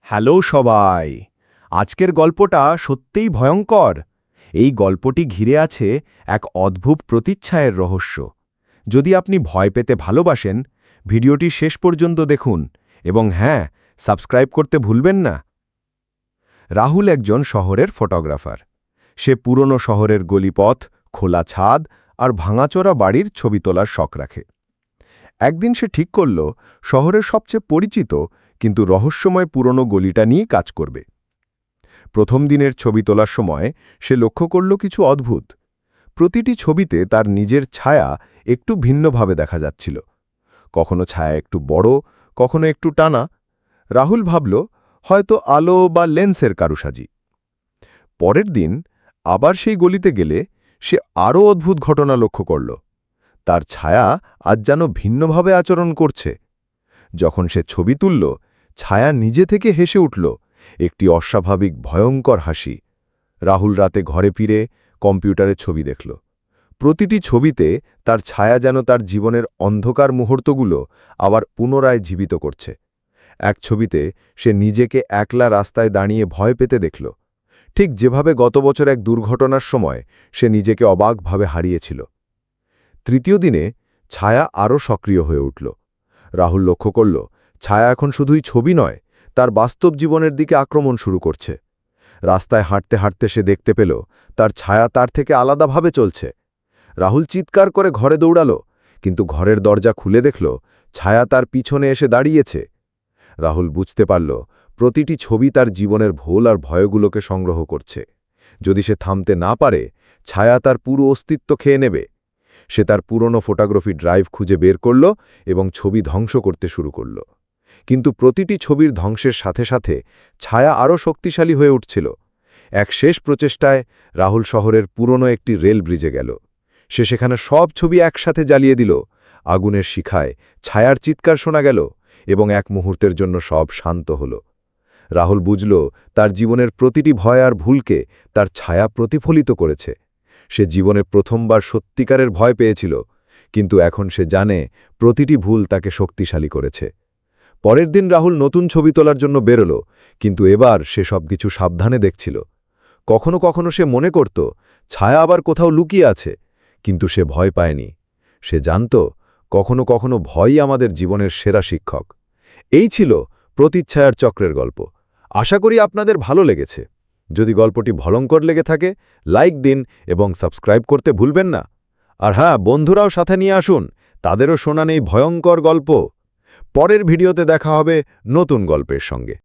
Hello সবাই। আজকের গল্পটা সত্যিই ভয়ঙ্কর। এই গল্পটি ঘিরে আছে এক অদ্ভুত প্রতিচ্ছায়ের রহস্য। যদি আপনি ভয় পেতে ভালোবাসেন, ভিডিওটি শেষ পর্যন্ত দেখুন এবং হ্যাঁ, সাবস্ক্রাইব করতে ভুলবেন না। রাহুল একজন শহরের ফটোগ্রাফার। সে পুরনো শহরের গলিপথ, খোলা ছাদ আর ভাঙাচোরা বাড়ির ছবি তোলার শখ রাখে। একদিন সে ঠিক করল শহরের সবচেয়ে পরিচিত কিন্তু রহস্যময় পুরনো গলিটা নিয়ে কাজ করবে। প্রথম দিনের ছবি তোলার সময় সে লক্ষ্য করল কিছু অদ্ভুত। প্রতিটি ছবিতে তার নিজের ছায়া একটু ভিন্নভাবে দেখা যাচ্ছিল। কখনো ছায়া একটু বড়, কখনো একটু টানা। রাহুল ভাবল, হয়তো আলো বা লেন্সের কারুসাজি। পরের দিন আবার সেই গলিতে গেলে সে আরও অদ্ভুত ঘটনা লক্ষ্য করল। তার ছায়া আজ যেন ভিন্নভাবে আচরণ করছে। যখন সে ছবি তুলল, ছায়া নিজে থেকে হেসে উঠল, একটি অস্বাভাবিক ভয়ঙ্কর হাসি। রাহুল রাতে ঘরে ফিরে কম্পিউটারে ছবি দেখল। প্রতিটি ছবিতে তার ছায়া যেন তার জীবনের অন্ধকার মুহূর্তগুলো আবার পুনরায় জীবিত করছে। এক ছবিতে সে নিজেকে একলা রাস্তায় দাঁড়িয়ে ভয় পেতে দেখল, ঠিক যেভাবে গত বছর এক দুর্ঘটনার সময় সে নিজেকে অবাকভাবে হারিয়েছিল। তৃতীয় দিনে ছায়া আরও সক্রিয় হয়ে উঠল। রাহুল লক্ষ্য করল, ছায়া এখন শুধুই ছবি নয়, তার বাস্তব জীবনের দিকে আক্রমণ শুরু করছে। রাস্তায় হাঁটতে হাঁটতে সে দেখতে পেল তার ছায়া তার থেকে আলাদাভাবে চলছে। রাহুল চিৎকার করে ঘরে দৌড়াল, কিন্তু ঘরের দরজা খুলে দেখল ছায়া তার পিছনে এসে দাঁড়িয়েছে। রাহুল বুঝতে পারল, প্রতিটি ছবি তার জীবনের ভুল আর ভয়গুলোকে সংগ্রহ করছে। যদি সে থামতে না পারে, ছায়া তার পুরো অস্তিত্ব খেয়ে নেবে। সে তার পুরনো ফটোগ্রাফি ড্রাইভ খুঁজে বের করল এবং ছবি ধ্বংস করতে শুরু করল। কিন্তু প্রতিটি ছবির ধ্বংসের সাথে সাথে ছায়া আরও শক্তিশালী হয়ে উঠছিল। এক শেষ প্রচেষ্টায় রাহুল শহরের পুরনো একটি রেল ব্রিজে গেল। সে সেখানে সব ছবি একসাথে জ্বালিয়ে দিল। আগুনের শিখায় ছায়ার চিৎকার শোনা গেল এবং এক মুহূর্তের জন্য সব শান্ত হল। রাহুল বুঝল, তার জীবনের প্রতিটি ভয় আর ভুলকে তার ছায়া প্রতিফলিত করেছে। সে জীবনে প্রথমবার সত্যিকারের ভয় পেয়েছিল, কিন্তু এখন সে জানে প্রতিটি ভুল তাকে শক্তিশালী করেছে। পরের দিন রাহুল নতুন ছবি তোলার জন্য বেরোল, কিন্তু এবার সে সবকিছু সাবধানে দেখছিল। কখনো কখনো সে মনে করত ছায়া আবার কোথাও লুকিয়ে আছে, কিন্তু সে ভয় পায়নি। সে জানত, কখনো কখনো ভয়ই আমাদের জীবনের সেরা শিক্ষক। এই ছিল প্রতিচ্ছায়ার চক্রের গল্প। আশা করি আপনাদের ভালো লেগেছে। যদি গল্পটি ভয়ঙ্কর লেগে থাকে, লাইক দিন এবং সাবস্ক্রাইব করতে ভুলবেন না। আর হ্যাঁ, বন্ধুরাও সাথে নিয়ে আসুন, তাদেরও শোনান এই ভয়ঙ্কর গল্প। পরের ভিডিওতে দেখা হবে নতুন গল্পের সঙ্গে।